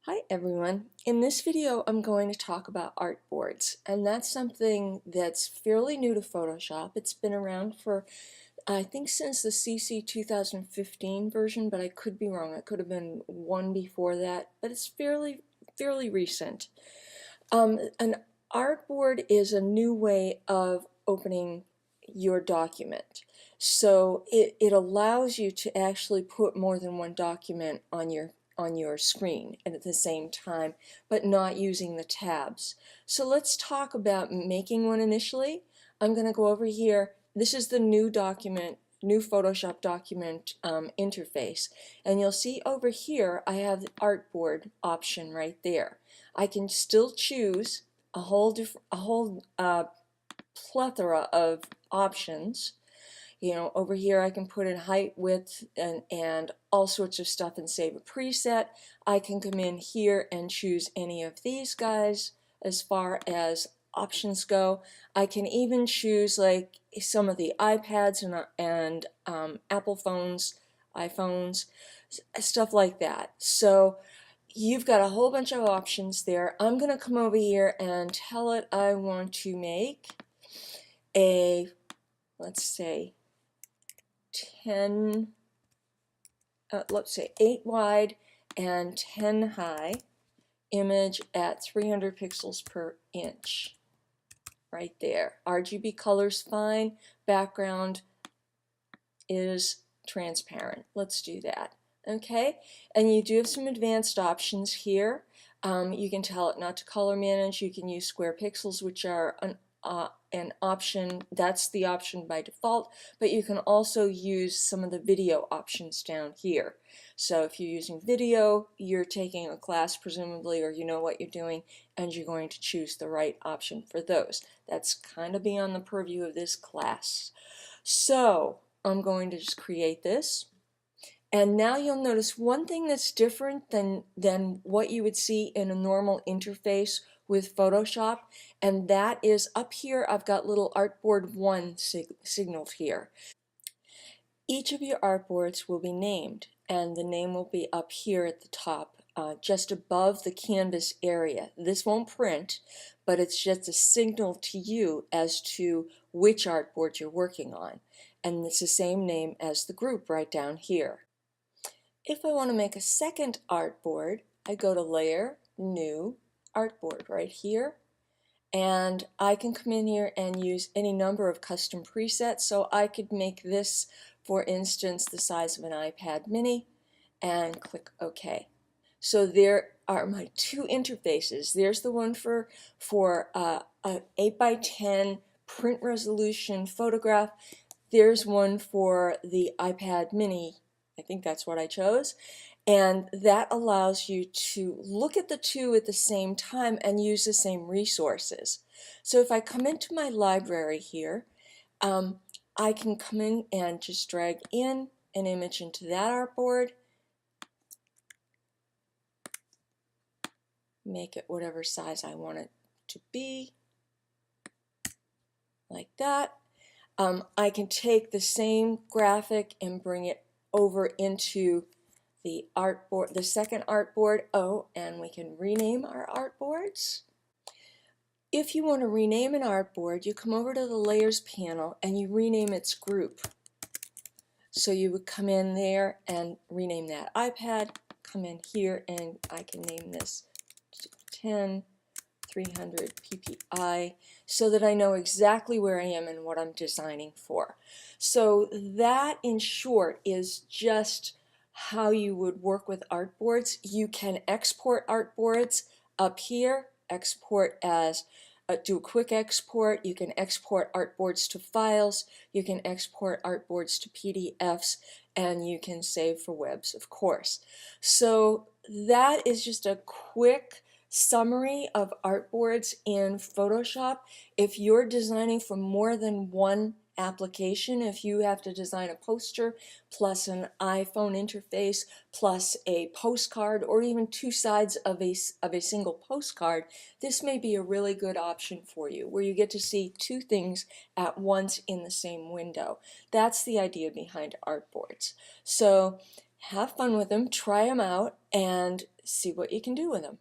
Hi everyone. In this video I'm going to talk about artboards, and that's something that's fairly new to Photoshop. It's been around for I think since the CC 2015 version, but I could be wrong. It could have been one before that, but it's fairly recent. An artboard is a new way of opening your document. So it allows you to actually put more than one document on your screen and at the same time, but not using the tabs. So let's talk about making one initially. I'm going to go over here. This is the new document, new Photoshop document interface, and you'll see over here I have the artboard option right there. I can still choose a whole plethora of options. You know, over here I can put in height, width, and all sorts of stuff and save a preset. I can come in here and choose any of these guys as far as options go. I can even choose like some of the iPads and Apple phones, iPhones, stuff like that. So you've got a whole bunch of options there. I'm going to come over here and tell it I want to make a, let's say, 10, let's say 8 wide and 10 high image at 300 pixels per inch. Right there. RGB color's fine. Background is transparent. Let's do that. Okay, and you do have some advanced options here. You can tell it not to color manage. You can use square pixels, which are an option. That's the option by default, but you can also use some of the video options down here. So if you're using video, you're taking a class presumably, or you know what you're doing, and you're going to choose the right option for those. That's kind of beyond the purview of this class. So I'm going to just create this. And now you'll notice one thing that's different than what you would see in a normal interface with Photoshop, and that is up here I've got little Artboard 1 signaled here. Each of your artboards will be named, and the name will be up here at the top, just above the canvas area. This won't print, but it's just a signal to you as to which artboard you're working on. And it's the same name as the group right down here. If I want to make a second artboard, I go to Layer, New, Artboard right here. And I can come in here and use any number of custom presets. So I could make this, for instance, the size of an iPad mini, and click OK. So there are my two interfaces. There's the one for an 8x10 print resolution photograph. There's one for the iPad mini. I think that's what I chose. And that allows you to look at the two at the same time and use the same resources. So if I come into my library here, I can come in and just drag in an image into that artboard, make it whatever size I want it to be, like that. I can take the same graphic and bring it over into the artboard, the second artboard. Oh, and we can rename our artboards. If you want to rename an artboard, you come over to the Layers panel and you rename its group. So you would come in there and rename that iPad, come in here, and I can name this 10 300 ppi so that I know exactly where I am and what I'm designing for. So that, in short, is just how you would work with artboards. You can export artboards up here, export as do a quick export. You can export artboards to files, you can export artboards to PDFs, and you can save for webs, of course. So that is just a quick summary of artboards in Photoshop. If you're designing for more than one application, if you have to design a poster plus an iPhone interface plus a postcard, or even two sides of a single postcard, this may be a really good option for you, where you get to see two things at once in the same window. That's the idea behind artboards. So have fun with them, try them out, and see what you can do with them.